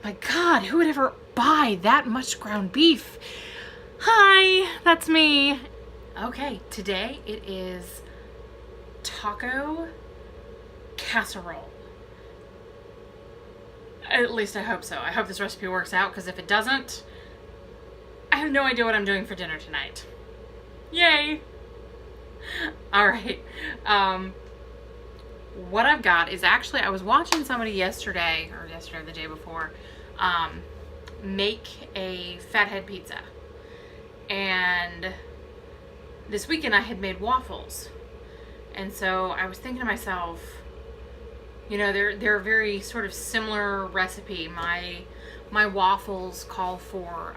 My God, who would ever buy that much ground beef? Hi, that's me. Okay, today it is taco casserole. At least I hope so. I hope this recipe works out, because if it doesn't, I have no idea what I'm doing for dinner tonight. Yay! Alright, what I've got is actually, I was watching somebody yesterday, or the day before, make a fathead pizza. And this weekend I had made waffles. And so I was thinking to myself, you know, they're a very sort of similar recipe. My waffles call for,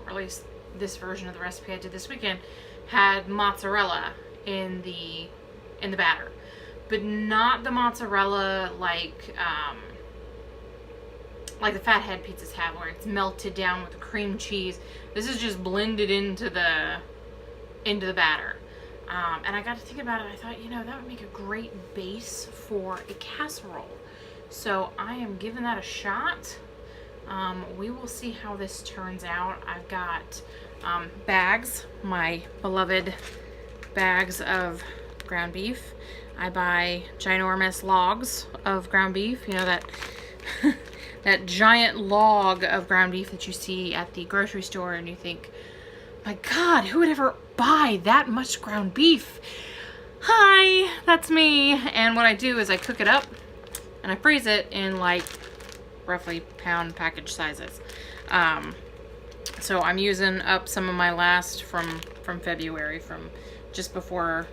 or at least this version of the recipe I did this weekend, had mozzarella in the batter. But not the mozzarella like the fathead pizzas have, where it's melted down with the cream cheese. This is just blended into the batter. And I got to think about it. I thought, you know, that would make a great base for a casserole. So I am giving that a shot. We will see how this turns out. I've got bags, my beloved bags of ground beef. I buy ginormous logs of ground beef. You know, that that giant log of ground beef that you see at the grocery store, and you think, my God, who would ever buy that much ground beef? Hi, that's me. And what I do is I cook it up and I freeze it in like roughly pound package sizes. So I'm using up some of my last from February, from just before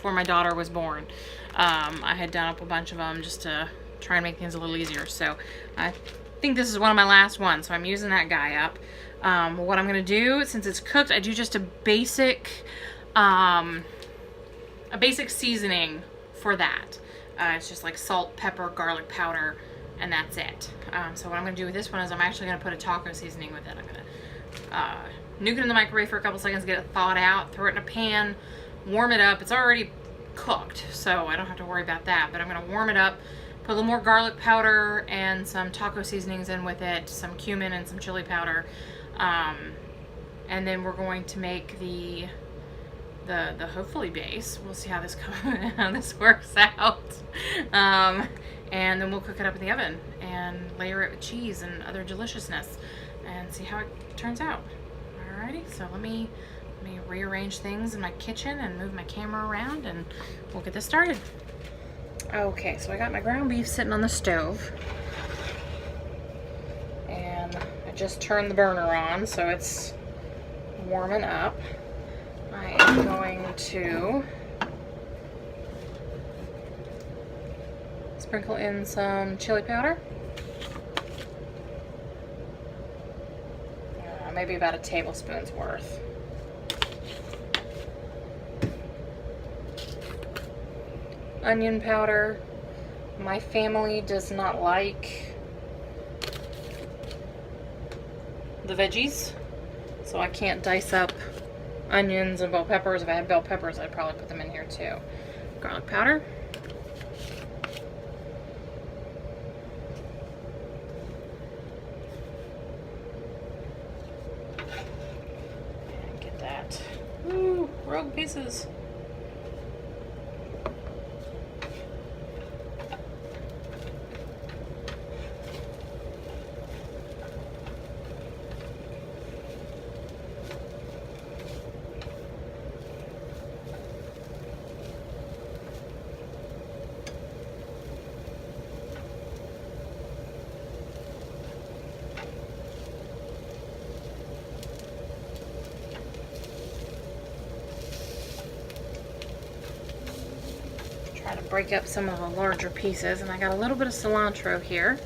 my daughter was born. I had done up a bunch of them just to try and make things a little easier. So I think this is one of my last ones, so I'm using that guy up. What I'm gonna do, since it's cooked, I do just a basic seasoning for that. It's just like salt, pepper, garlic powder, and that's it. So what I'm gonna do with this one is I'm actually gonna put a taco seasoning with it. I'm gonna nuke it in the microwave for a couple seconds, get it thawed out, throw it in a pan, warm it up. It's already cooked, so I don't have to worry about that, but I'm gonna warm it up, put a little more garlic powder and some taco seasonings in with it, some cumin and some chili powder. And then we're going to make the hopefully base. We'll see how this how this works out. And then we'll cook it up in the oven and layer it with cheese and other deliciousness and see how it turns out. Alrighty, so let me rearrange things in my kitchen and move my camera around, and we'll get this started. Okay, so I got my ground beef sitting on the stove, and I just turned the burner on, so it's warming up. I am going to sprinkle in some chili powder. Maybe about a tablespoon's worth. Onion powder. My family does not like the veggies, so I can't dice up onions and bell peppers. If I had bell peppers, I'd probably put them in here too. Garlic powder. And get that. Ooh, rogue pieces. Try to break up some of the larger pieces, and I got a little bit of cilantro here.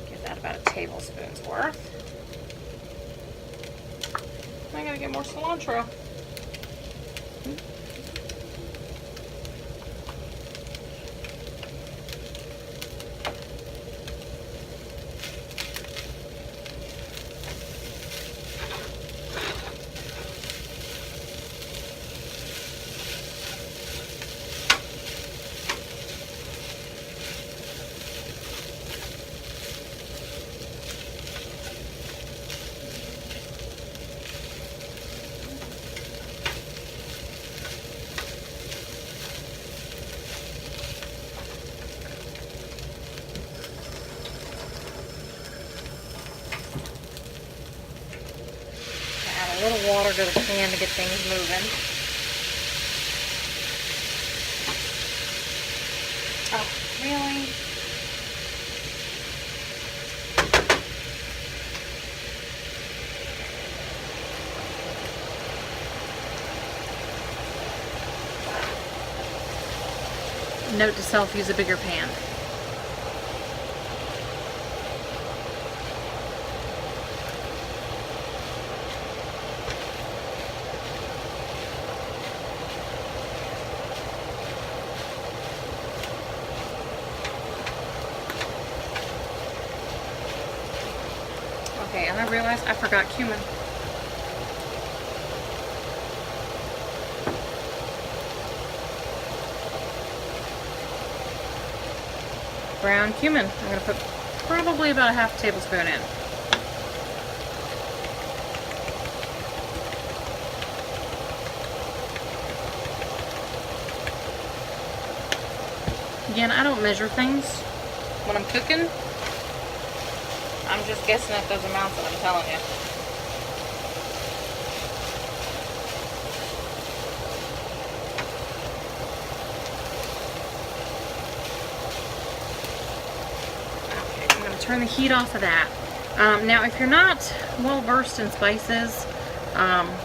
Give that about a tablespoon's worth. I gotta get more cilantro. little water to the pan to get things moving. Oh, really? Note to self, use a bigger pan. Okay, and I realized I forgot cumin. Ground cumin. I'm going to put probably about a half tablespoon in. Again, I don't measure things when I'm cooking. I'm just guessing at those amounts that I'm telling you. Turn the heat off of that. Now, if you're not well versed in spices,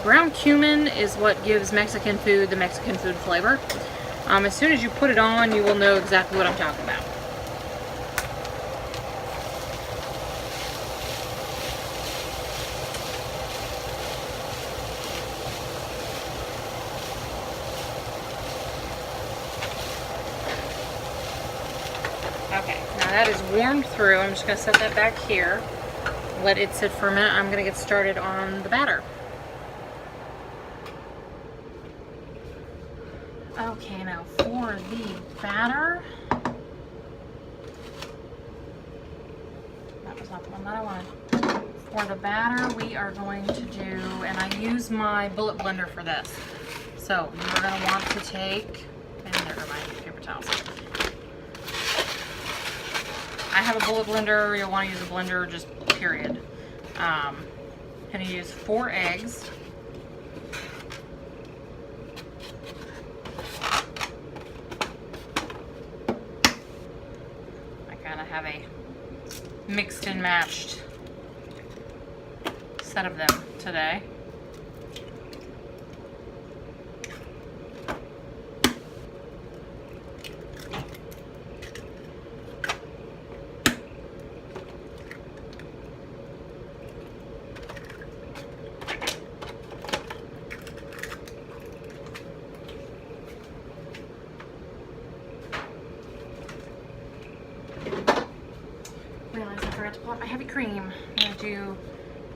ground cumin is what gives Mexican food the Mexican food flavor. As soon as you put it on, you will know exactly what I'm talking about. Okay, now that is warmed through. I'm just going to set that back here. Let it sit for a minute. I'm going to get started on the batter. Okay, now for the batter. That was not the one that I wanted. For the batter, we are going to do, and I use my bullet blender for this. So you're going to want to take, and there are my paper towels. I have a bullet blender. You'll want to use a blender, just period. I'm going to use 4 eggs. I kind of have a mixed and matched set of them today. Realized I forgot to pull out my heavy cream. I'm going to do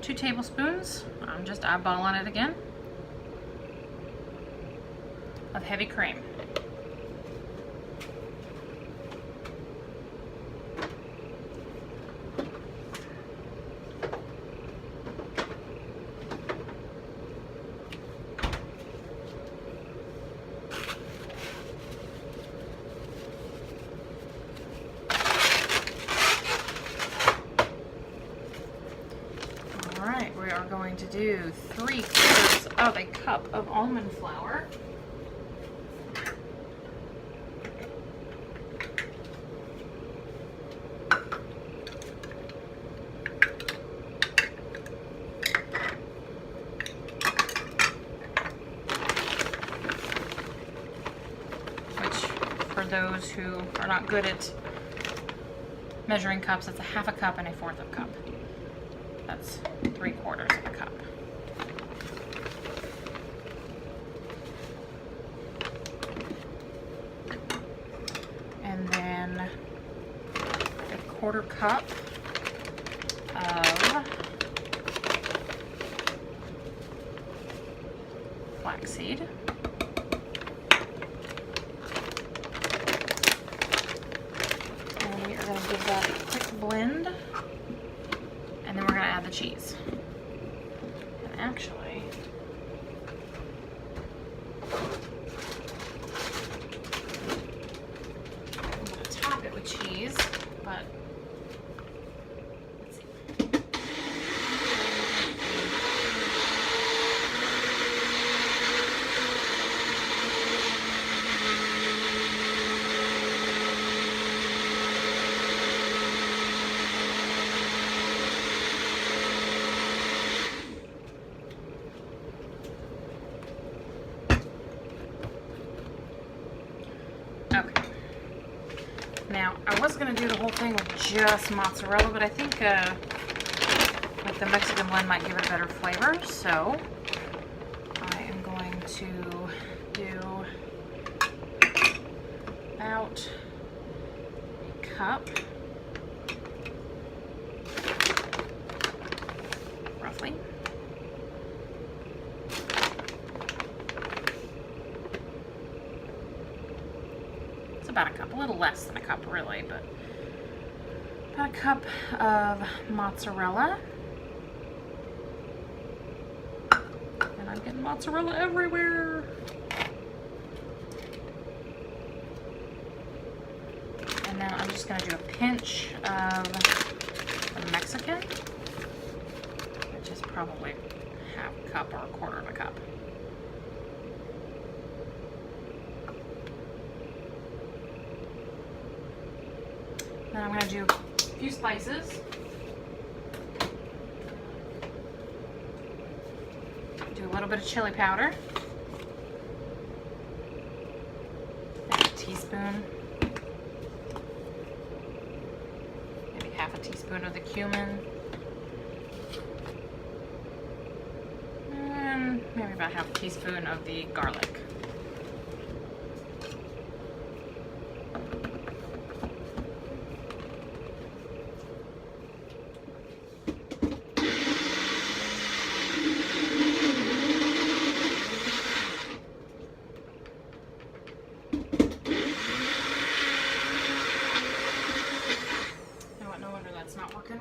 2 tablespoons. I'm just eyeballing it again of heavy cream. We are going to do 3/4 of a cup of almond flour. Which, for those who are not good at measuring cups, that's a 1/2 cup and a 1/4 of a cup. That's 3/4 of a cup. And then a 1/4 cup of flaxseed. And we are going to give that a quick blend. And then we're going to add the cheese. And actually, I'm going to top it with cheese, but let's see. Now, I was going to do the whole thing with just mozzarella, but I think like the Mexican blend might give it a better flavor, so I am going to do about a cup, roughly. It's about a cup, a little less than a cup really, but about a cup of mozzarella. And I'm getting mozzarella everywhere. And now I'm just going to do a pinch of the Mexican, which is probably half a cup or a quarter of a cup. Then I'm going to do a few spices. Do a little bit of chili powder. And a teaspoon. Maybe half a teaspoon of the cumin. And maybe about half a teaspoon of the garlic.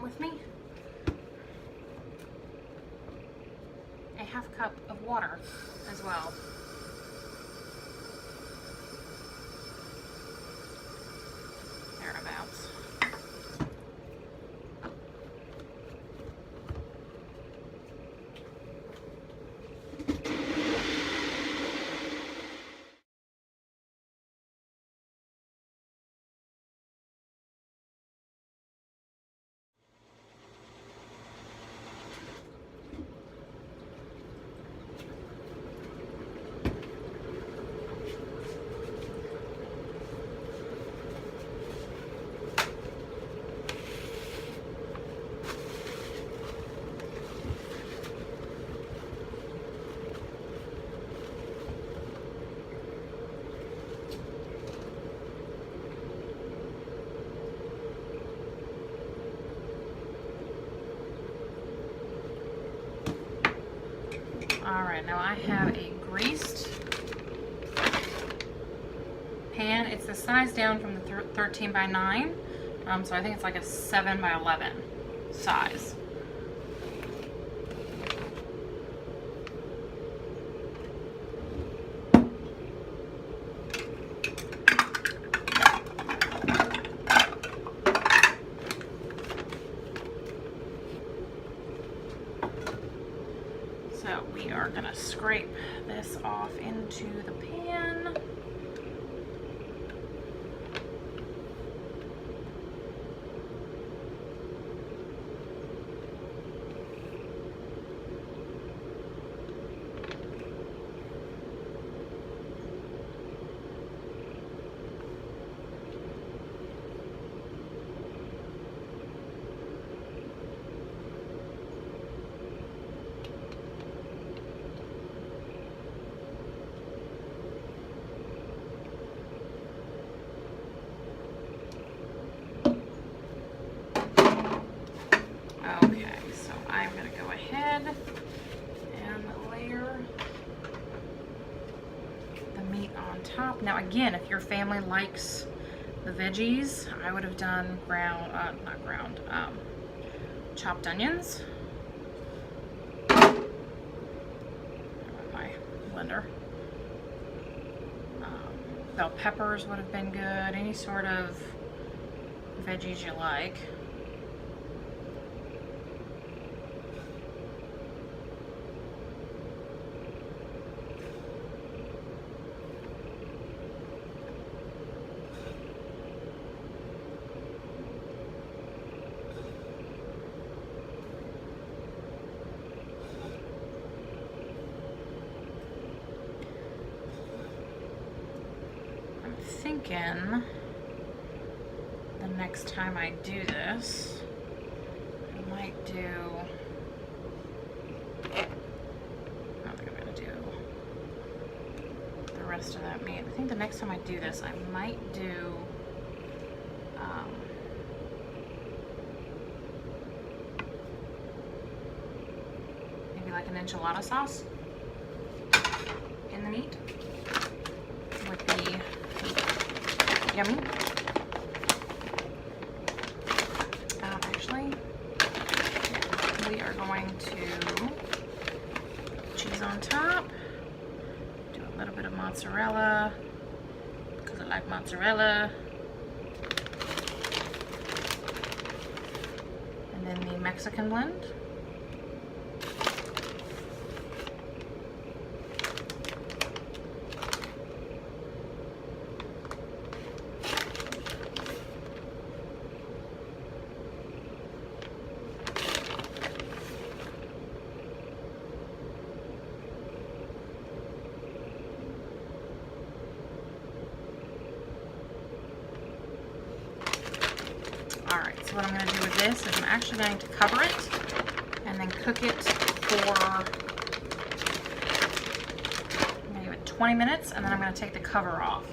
With me, a half cup of water as well. Thereabouts. Alright, now I have a greased pan. It's the size down from the 13 by 9. So I think it's like a 7 by 11 size. So we are going to scrape this off into the pan. Top. Now again, if your family likes the veggies, I would have done chopped onions. My blender. Bell peppers would have been good. Any sort of veggies you like. Thinking the next time I do this, I might do, I don't think I'm gonna do the rest of that meat. I think the next time I do this, I might do maybe like an enchilada sauce in the meat with the yummy. Actually, we are going to cheese on top, do a little bit of mozzarella because I like mozzarella, and then the Mexican blend. Alright, so what I'm going to do with this is I'm actually going to cover it and then cook it for, I'm going to give it 20 minutes and then I'm going to take the cover off.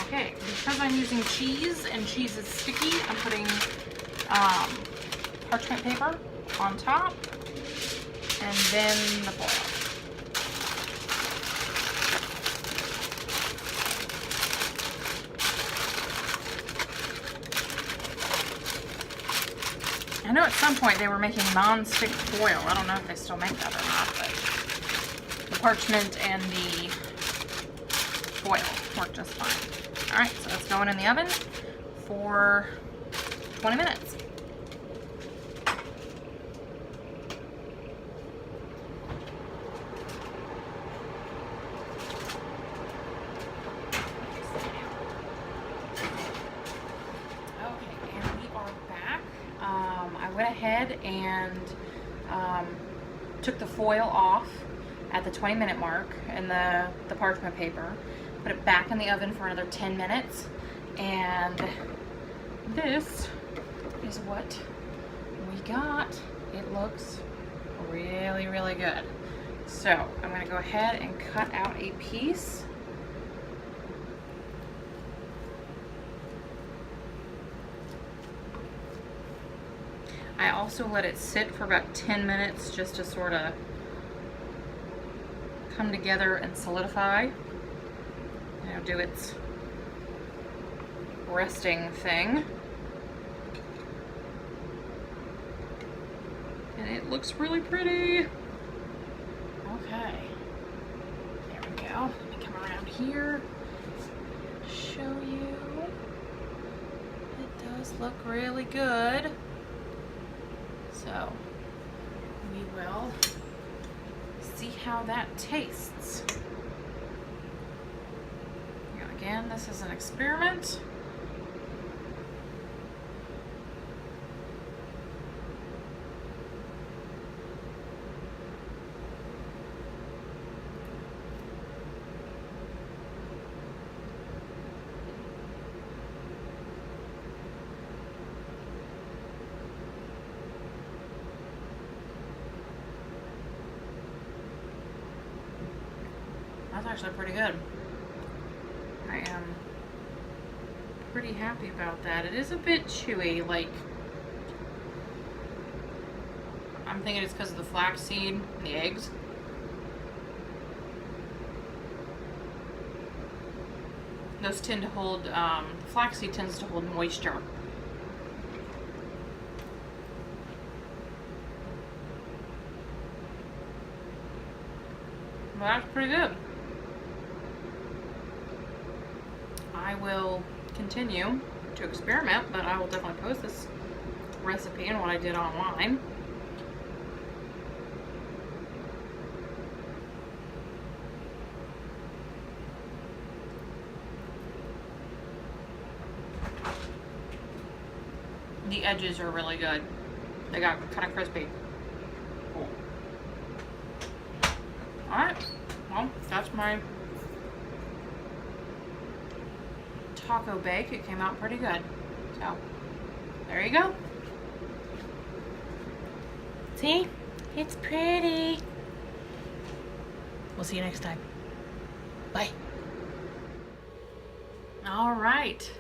Okay, because I'm using cheese and cheese is sticky, I'm putting parchment paper on top and then the foil. I know at some point they were making non-stick foil. I don't know if they still make that or not, but the parchment and the foil work just fine. Alright, so it's going in the oven for 20 minutes. Okay, and we are back. I went ahead and took the foil off at the 20-minute mark and the parchment paper. Put it back in the oven for another 10 minutes, and this is what we got. It looks really, really good. So I'm going to go ahead and cut out a piece. I also let it sit for about 10 minutes just to sort of come together and solidify. Do its resting thing. And it looks really pretty. Okay. There we go. Let me come around here. Show you. It does look really good. So we will see how that tastes. Again, this is an experiment. That's actually pretty good. I am pretty happy about that. It is a bit chewy, like, I'm thinking it's because of the flaxseed and the eggs. Those tend to hold, flaxseed tends to hold moisture. Well, that's pretty good. I will continue to experiment, but I will definitely post this recipe and what I did online. The edges are really good. They got kind of crispy. Cool. Alright, well, that's my taco bake. It came out pretty good. So, there you go. See? It's pretty. We'll see you next time. Bye. Alright.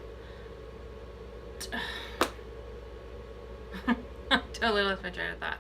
Totally lost my train of thought.